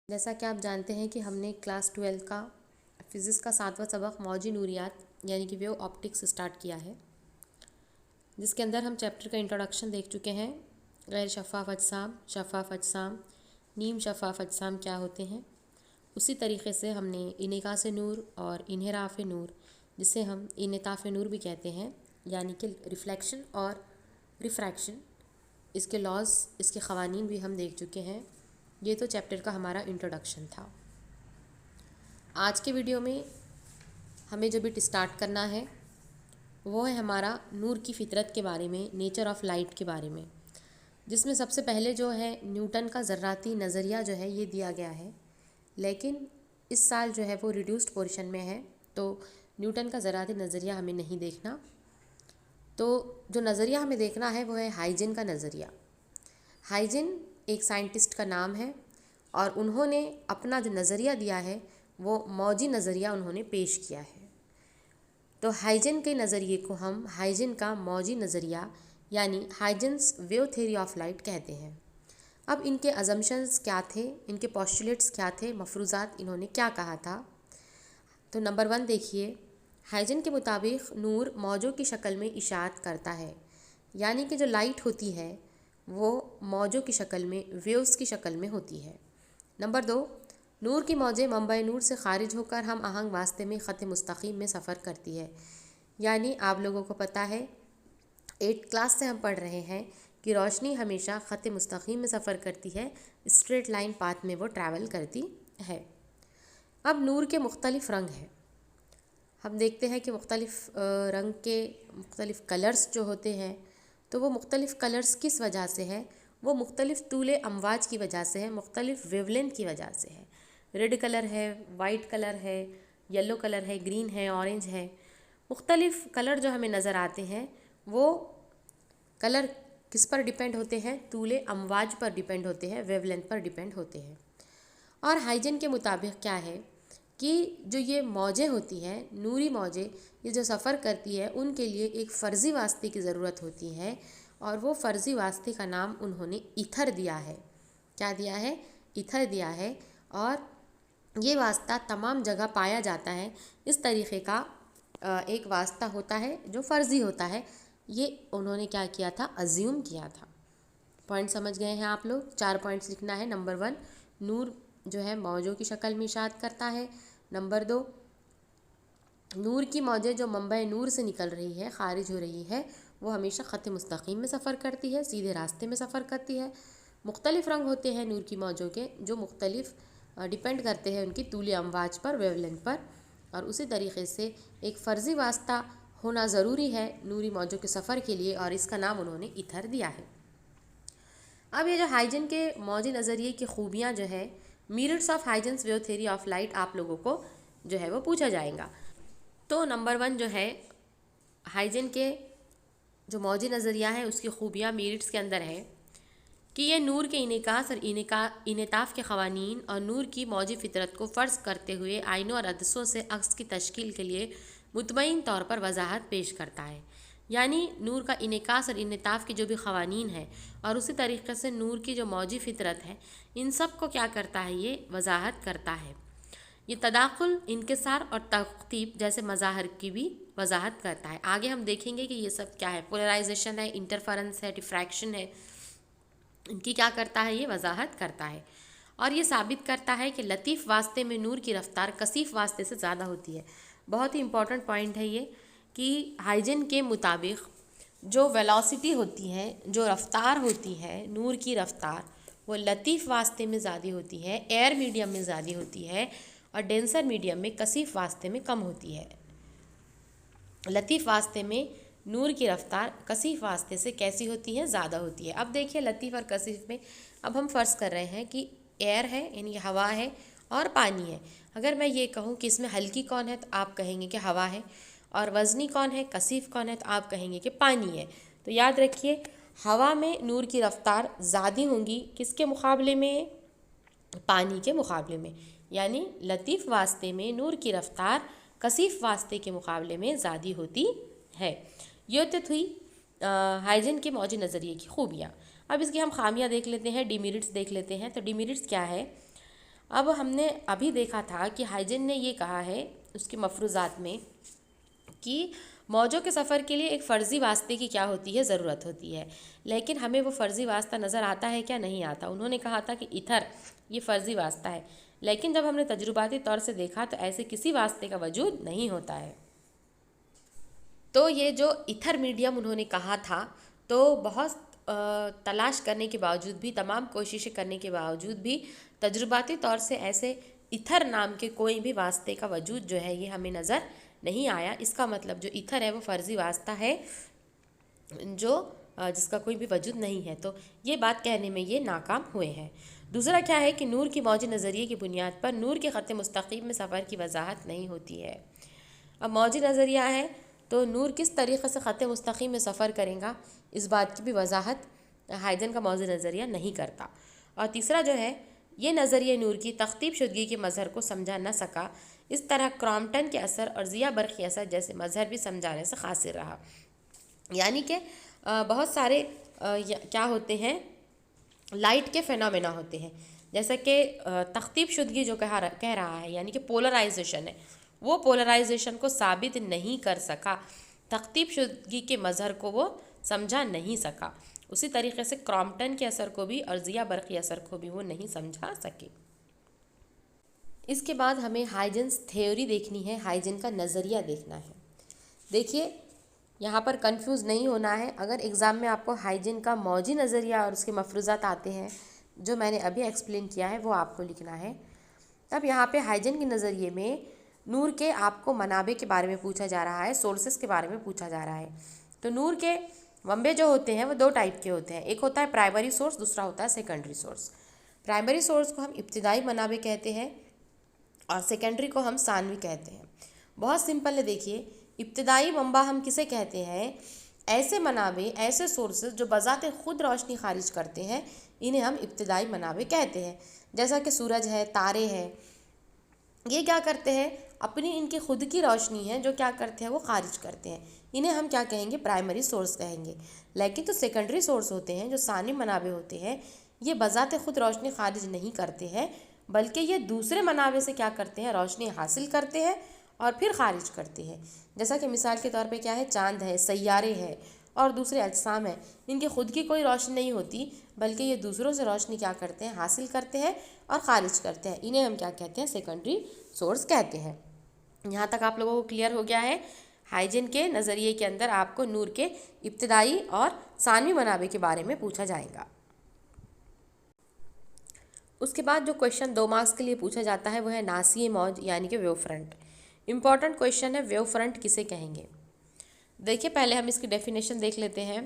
जैसा कि आप जानते हैं कि हमने क्लास 12 का फिज़िक्स का 7वां सबक मौजी नूरियात यानी कि वेव ऑप्टिक्स स्टार्ट किया है, जिसके अंदर हम चैप्टर का इंट्रोडक्शन देख चुके हैं। गैर शफ़ाफ़ अजसाम, नीम शफ़ाफ़ अजसाम क्या होते हैं। उसी तरीके से हमने इनेकास नूर और इन्हिराफ नूर, जिसे हम इनेताफ़ नूर भी कहते हैं, यानी कि रिफ्लेक्शन और रिफ्रैक्शन, इसके लॉज, इसके क़वानीन भी हम देख चुके हैं। ये तो चैप्टर का हमारा इंट्रोडक्शन था। आज के वीडियो में हमें जो बिट स्टार्ट करना है वो है हमारा नूर की फ़ितरत के बारे में, नेचर ऑफ लाइट के बारे में, जिसमें सबसे पहले जो है न्यूटन का ज़र्राती नज़रिया जो है ये दिया गया है। लेकिन इस साल जो है वो रिड्यूस्ड पोर्शन में है, तो न्यूटन का ज़र्राती नज़रिया हमें नहीं देखना। तो जो नज़रिया हमें देखना है वो है हाइजन का नज़रिया। हाइजन एक साइंटिस्ट का नाम है और उन्होंने अपना जो नज़रिया दिया है वो मौजी नज़रिया उन्होंने पेश किया है। तो हाइजन के नज़रिए को हम हाइजन का मौजी नज़रिया यानी हाइजन्स वेव थ्योरी ऑफ लाइट कहते हैं। अब इनके अजम्पशंस क्या थे, इनके पोस्टुलेट्स क्या थे, मफरूज़ात इन्होंने क्या कहा था। तो नंबर 1 देखिए, हाइजन के मुताबिक नूर मौजों की शक्ल में इशाअत करता है, यानी कि जो लाइट होती है वो मौजों की शक्ल में, वेव्स की शक्ल में होती है। नंबर 2, नूर की मौजें मंबई नूर से खारिज होकर हम आहंग वास्ते में ख़त मुस्तकीम में सफ़र करती है। यानी आप लोगों को पता है 8th क्लास से हम पढ़ रहे हैं कि रोशनी हमेशा ख़त मुस्तकीम में सफ़र करती है, स्ट्रेट लाइन पाथ में वो ट्रैवल करती है। अब नूर के मुख्तलिफ़ रंग हैं। हम देखते हैं कि मुख्तलिफ़ रंग के मुख्तलिफ़ कलर्स जो होते हैं, तो वो मुख्तलिफ़ कलर्स किस वजह से है, वो मुख्तलिफ़ तूले अमवाज की वजह से है, मुख्तलिफ़ वेवलेंथ की वजह से है। रेड कलर है, वाइट कलर है, येलो कलर है, ग्रीन है, ऑरेंज है। मुख्तलिफ़ कलर जो हमें नज़र आते हैं वो कलर किस पर डिपेंड होते हैं, तूले अमवाज पर डिपेंड होते हैं, वेवलेंथ पर डिपेंड होते हैं। और हाइजन के मुताबिक क्या है कि जो ये मौजें होती हैं, नूरी मौजें, ये जो सफ़र करती है उनके लिए एक फ़र्ज़ी वास्ते की ज़रूरत होती है, और वो फ़र्ज़ी वास्ते का नाम उन्होंने ईथर दिया है। क्या दिया है? ईथर दिया है। और ये वास्ता तमाम जगह पाया जाता है। इस तरीक़े का एक वास्ता होता है जो फ़र्ज़ी होता है। ये उन्होंने क्या किया था? अज्यूम किया था। पॉइंट समझ गए हैं आप लोग? 4 पॉइंट्स लिखना है। नंबर 1, नूर जो है मौजों की शक्ल में इशाअत करता है। नंबर 2, नूर की मौजें जो मंबई नूर से निकल रही है, खारिज हो रही है, वो हमेशा ख़त मुस्तकीम में सफ़र करती है, सीधे रास्ते में सफ़र करती है। मुख्तलिफ़ रंग होते हैं नूर की मौजों के, जो मुख्तलिफ़ डिपेंड करते हैं उनकी तूले अमवाज पर, वेवलेंथ पर। और उसी तरीके से एक फ़र्ज़ी वास्ता होना ज़रूरी है नूरी मौजों के सफ़र के लिए, और इसका नाम उन्होंने ईथर दिया है। अब ये जो हाइजन के मौजी नज़रिए की खूबियाँ जो है, merits of Huygens wave theory of light, आप लोगों को जो है वो पूछा जाएगा। तो नंबर 1 जो है हाइजन के जो मौजी नज़रिया है उसकी खूबियाँ मेरिट्स के अंदर है कि ये नूर के इनेकास और इनेताफ़ के क़वानीन और नूर की मौजी फ़ितरत को फ़र्ज़ करते हुए आइनों और अदसों से अक्स की तश्कील के लिए मुतमईन तौर पर वजाहत पेश करता है। यानी नूर का इनेकास और इनेताफ़ के जो भी क़वानीन है और उसी तरीक़े से नूर की जो मौजी फ़ितरत है, इन सब को क्या करता है? ये वजाहत करता है। ये तदाखुल, इनकिसार और तख्तीब जैसे मज़ाहिर की भी वजाहत करता है। आगे हम देखेंगे कि ये सब क्या है। पोलराइजेशन है, इंटरफेरेंस है, डिफ्रैक्शन है, इनकी क्या करता है? ये वजाहत करता है। और ये साबित करता है कि लतीफ़ वास्ते में नूर की रफ़्तार कसीफ़ वास्ते से ज़्यादा होती है। बहुत ही इंपॉर्टेंट पॉइंट है ये कि हाइजन के मुताबिक जो वेलोसिटी होती है, जो रफ़्तार होती है, नूर की रफ़्तार, वो लतीफ़ वास्ते में ज़्यादा होती है, एयर मीडियम में ज़्यादा होती है, और डेंसर मीडियम में, कसीफ़ वास्ते में कम होती है। लतीफ़ वास्ते में नूर की रफ़्तार कसीफ़ वास्ते से कैसी होती है? ज़्यादा होती है। अब देखिए लतीफ़ और कसीफ़ में, अब हम फ़र्ज़ कर रहे हैं कि एयर है यानी हवा है और पानी है। अगर मैं ये कहूँ कि इसमें हल्की कौन है, तो आप कहेंगे कि हवा है, और वज़नी कौन है, कसीफ़ कौन है, तो आप कहेंगे कि पानी है। तो याद रखिए, हवा में नूर की रफ़्तार ज़्यादा होंगी, किसके मुकाबले में? पानी के मुकाबले में। यानी लतीफ़ वास्ते में नूर की रफ़्तार कसीफ़ वास्ते के मुकाबले में ज़्यादा होती है। ये तो थी हाइजन के मौजी नज़रिए की खूबियाँ। अब इसकी हम खामियाँ देख लेते हैं, डिमेरिट्स देख लेते हैं। तो डिमेरिट्स क्या है? अब हमने अभी देखा था कि हाइजेन ने ये कहा है उसकी मफरूज़ात में कि मौजों के सफ़र के लिए एक फ़र्ज़ी वास्ते की क्या होती है, ज़रूरत होती है। लेकिन हमें वो फ़र्ज़ी वास्ता नज़र आता है क्या? नहीं आता। उन्होंने कहा था कि ईथर ये फ़र्ज़ी वास्ता है, लेकिन जब हमने तजुर्बाती तौर से देखा तो ऐसे किसी वास्ते का वजूद नहीं होता है। तो ये जो ईथर मीडियम उन्होंने कहा था, तो बहुत तलाश करने के बावजूद भी, तमाम कोशिशें करने के बावजूद भी तजुर्बाती तौर से ऐसे ईथर नाम के कोई भी वास्ते का वजूद जो है ये हमें नज़र नहीं आया। इसका मतलब जो ईथर है वो फ़र्ज़ी वास्ता है जो जिसका कोई भी वजूद नहीं है। तो ये बात कहने में ये नाकाम हुए हैं। दूसरा क्या है कि नूर की मौजी नज़रिए की बुनियाद पर नूर के ख़त मुस्तक़ीम में सफ़र की वजाहत नहीं होती है। अब मौजी नज़रिया है तो नूर किस तरीक़े से ख़त मुस्तक़ीम में सफ़र करेगा, इस बात की भी वजाहत हाइजेन का मौजी नज़रिया नहीं करता। और तीसरा जो है, ये नज़रिया नूर की तख्तीब शुदगी के मज़हर को समझा न सका। इस तरह क्रॉम्पटन के असर और ज़िया बर्क़ी असर जैसे मज़हर भी समझाने से क़ासिर रहा। यानी कि बहुत सारे क्या होते हैं, लाइट के फेनोमेना होते हैं, जैसा कि तख्तीब शुदगी जो कह रहा है, यानी कि पोलराइजेशन है, वो पोलराइजेशन को साबित नहीं कर सका, तख्तीब शुदगी के मज़हर को वो समझा नहीं सका। उसी तरीक़े से क्रॉम्पटन के असर को भी और ज़िया बर्क़ी असर को भी वो नहीं समझा सके। इसके बाद हमें हाइजेन्स थ्योरी देखनी है, हाइजेन का नज़रिया देखना है। देखिए, यहाँ पर कंफ्यूज नहीं होना है। अगर एग्ज़ाम में आपको हाइजीन का मौजी नज़रिया और उसके मफरूज़ात आते हैं जो मैंने अभी एक्सप्लेन किया है, वो आपको लिखना है। तब यहाँ पे हाइजीन के नज़रिए में नूर के आपको मनाबे के बारे में पूछा जा रहा है, सोर्सेस के बारे में पूछा जा रहा है। तो नूर के मंबे जो होते हैं वो दो टाइप के होते हैं, एक होता है प्राइमरी सोर्स, दूसरा होता है सेकेंडरी सोर्स। प्राइमरी सोर्स को हम इब्तिदाई मनाबे कहते हैं और सेकेंडरी को हम सानवी कहते हैं। बहुत सिंपल है। देखिए, इब्तिदाई मंबा हम किसे कहते हैं? ऐसे मनाबे, ऐसे सोर्सेज जो बज़ाते ख़ुद रोशनी खारिज करते हैं, इन्हें हम इब्तिदाई मनाबे कहते हैं। जैसा कि सूरज है, तारे हैं, ये क्या करते हैं? अपनी इनकी खुद की रोशनी है जो क्या करते हैं, वो खारिज करते हैं। इन्हें हम क्या कहेंगे? प्राइमरी सोर्स कहेंगे। लेकिन तो सेकेंडरी सोर्स होते हैं जो सानी मनाबे होते हैं, ये बज़ाते ख़ुद रोशनी खारिज नहीं करते हैं, बल्कि ये दूसरे मनाबे से क्या करते हैं? रोशनी हासिल करते हैं और फिर खारिज करते हैं। जैसा कि मिसाल के तौर पे क्या है, चाँद है, सैयारे हैं और दूसरे अजसाम हैं, इनकी खुद की कोई रोशनी नहीं होती, बल्कि ये दूसरों से रोशनी क्या करते हैं? हासिल करते हैं और ख़ारिज करते हैं। इन्हें हम क्या कहते हैं? सेकेंडरी सोर्स कहते हैं। यहाँ तक आप लोगों को क्लियर हो गया है? हाइजीन के नज़रिए के अंदर आपको नूर के इब्तिदाई और सानवी मनाबे के बारे में पूछा जाएगा। उसके बाद जो क्वेश्चन 2 मार्क्स के लिए पूछा जाता है वो है नासिए मौज, यानी कि वेव फ्रंट। इम्पॉर्टेंट क्वेश्चन है, वेव फ्रंट किसे कहेंगे? देखिए, पहले हम इसकी डेफिनेशन देख लेते हैं।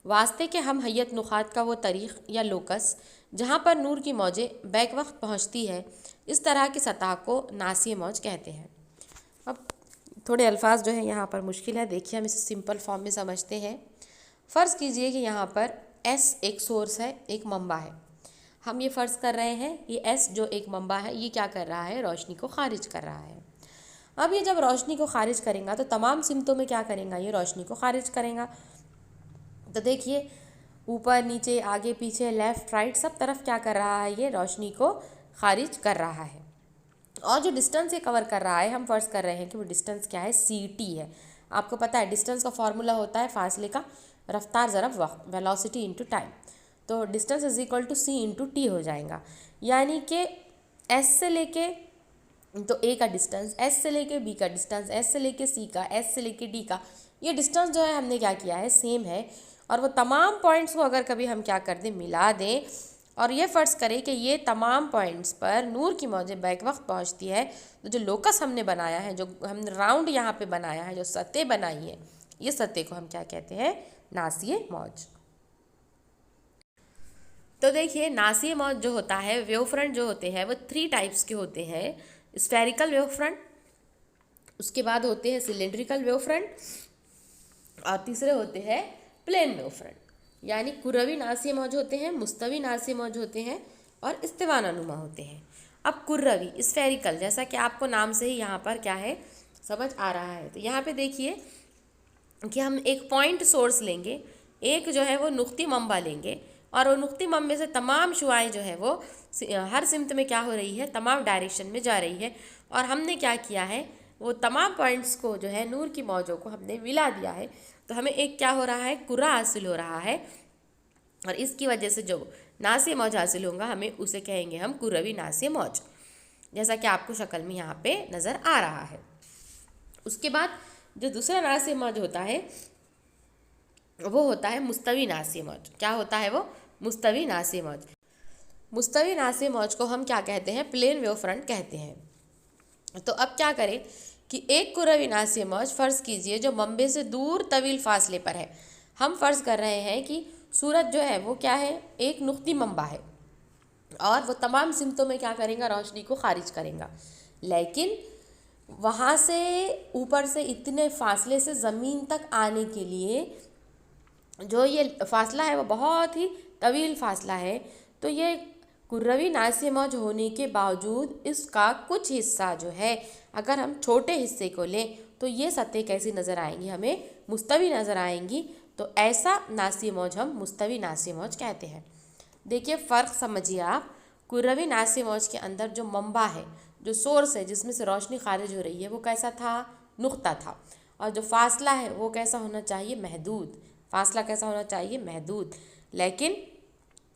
वास्ते के हम हैयत नुक़ात का वो तरीक़ या लोकस जहाँ पर नूर की मौजें बैक वक्त पहुँचती है, इस तरह की सतह को नासिए मौज कहते हैं। अब थोड़े अल्फाज जो है यहाँ पर मुश्किल है, देखिए हम इसे सिंपल फॉर्म में समझते हैं। फ़र्ज़ कीजिए कि यहाँ पर एस एक सोर्स है, एक मंबा है। हम ये फ़र्ज़ कर रहे हैं ये एस जो एक मंबा है, ये क्या कर रहा है? रोशनी को खारिज कर रहा है। अब ये जब रोशनी को खारिज करेगा तो तमाम सिमतों में क्या करेगा? ये रोशनी को खारिज करेगा। तो देखिए, ऊपर नीचे, आगे पीछे, लेफ़्ट राइट, सब तरफ क्या कर रहा है? ये रोशनी को खारिज कर रहा है। और जो डिस्टेंस ये कवर कर रहा है, हम फ़र्ज़ कर रहे हैं कि वो डिस्टेंस क्या है? ct है। आपको पता है डिस्टेंस का फॉर्मूला होता है फासले का रफ्तार ज़रब वक्त, वेलोसिटी इंटू टाइम। तो distance is equal to c into t हो जाएगा। यानी कि s से लेके तो a का डिस्टेंस, s से लेके b का डिस्टेंस, s से लेके c का, s से लेके d का, ये डिस्टेंस जो है हमने क्या किया है? सेम है। और वो तमाम पॉइंट्स को अगर कभी हम क्या कर दें? मिला दें और ये फ़र्ज़ करें कि ये तमाम पॉइंट्स पर नूर की मौजें बैक वक्त पहुँचती है, तो जो लोकस हमने बनाया है, जो हमने राउंड यहाँ पे बनाया है, जो सतह बनाई है, ये सतह को हम क्या कहते हैं? नासिए मौज। तो देखिए, नासिए मौज जो होता है, वेव फ्रंट जो होते हैं वो 3 टाइप्स के होते हैं। स्फेरिकल वेव फ्रंट, उसके बाद होते हैं सिलेंड्रिकल वेव फ्रंट और तीसरे होते हैं प्लेन वेव फ्रंट। यानी कुरवी नासिए मौज होते हैं, मुस्तवी नासिए मौज होते हैं और इस्तिवानुमा होते हैं। अब कुर्रवी स्फेरिकल, जैसा कि आपको नाम से ही यहाँ पर क्या है समझ आ रहा है। तो यहाँ पे देखिए कि हम एक पॉइंट सोर्स लेंगे, एक जो है वो नुक्ती मंबा लेंगे और वो नुक्ती मम में से तमाम शुआएँ जो है वो हर सिमत में क्या हो रही है, तमाम डायरेक्शन में जा रही है। और हमने क्या किया है, वो तमाम पॉइंट्स को जो है नूर की मौजों को हमने मिला दिया है, तो हमें एक क्या हो रहा है, कुर्रा हासिल हो रहा है। और इसकी वजह से जो नासिया मौज हासिल होगा हमें उसे कहेंगे हम कुर्रवी नासिया मौज, जैसा कि आपको शक्ल में यहाँ पे नज़र आ रहा है। उसके बाद जो दूसरा नासिया मौज होता है वो होता है मुस्तवी नासिया मौज। क्या होता है वो, मुस्तवी नासिया मौज। मुस्तवी नासिया मौज को हम क्या कहते हैं, प्लेन वेव फ्रंट कहते हैं। तो अब क्या करें कि एक कुर्रवी नासिया मौज फ़र्ज़ कीजिए जो मंबे से दूर तवील फासले पर है। हम फ़र्ज़ कर रहे हैं कि सूरज जो है वो क्या है, एक नुक्ती मंबा है और वो तमाम सिमतों में क्या करेगा, रोशनी को खारिज करेगा। लेकिन वहाँ से ऊपर से इतने फासले से ज़मीन तक आने के लिए जो ये फासला है वो बहुत ही तवील फासला है। तो ये कुर्रवी नासिया मौज होने के बावजूद इसका कुछ हिस्सा जो है, अगर हम छोटे हिस्से को लें तो ये सतह कैसी नज़र आएंगी, हमें मुस्तवी नज़र आएंगी। तो ऐसा नासिया मौज हम मुस्तवी नासिया मौज कहते हैं। देखिए फ़र्क समझिए आप, कुर्रवी नासिया मौज के अंदर जो मंबा है, जो सोर्स है जिसमें से रोशनी खारिज हो रही है, वो कैसा था, नुक्ता था। और जो फासला है वो कैसा होना चाहिए, महदूद। फासला कैसा होना चाहिए, महदूद। लेकिन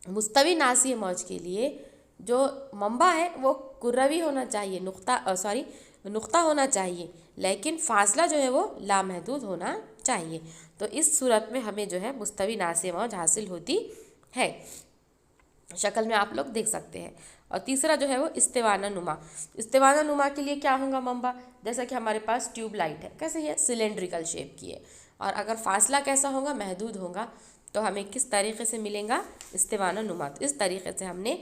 मुस्तवी नासिया मौज के लिए जो मंबा है वो कुर्रवी होना चाहिए, नुक्ता होना चाहिए, लेकिन फासला जो है वो लामहदूद होना चाहिए। तो इस सूरत में हमें जो है मुस्तवी नासिया मौज हासिल होती है। शक्ल में आप लोग देख सकते हैं। और तीसरा जो है वो इस्तिवाना नुमा। इस्तिवाना नुमा के लिए क्या होगा मंबा, जैसा कि हमारे पास ट्यूब लाइट है, कैसे है, सिलेंड्रिकल शेप की है। और अगर फासला कैसा होगा, महदूद होगा, तो हमें किस तरीके से मिलेगा, इस्तिवाना नुमा। तो इस तरीके से हमने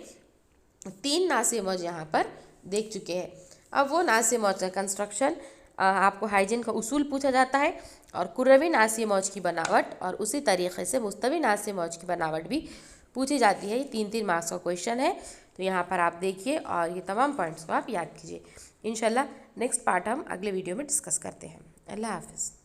3 नासिया मौज यहाँ पर देख चुके हैं। अब वो नासिया मौज का कंस्ट्रक्शन, आपको हाइजीन का उसूल पूछा जाता है और कुर्रवी नासिया मौज की बनावट, और उसी तरीके से मुस्तवी नासिया मौज की बनावट भी पूछी जाती है। ये 3-3 मार्क्स का क्वेश्चन है, तो यहाँ पर आप देखिए और ये तमाम पॉइंट्स को आप याद कीजिए। इंशाल्लाह नेक्स्ट पार्ट हम अगले वीडियो में डिस्कस करते हैं। अल्लाह हाफ़िज़।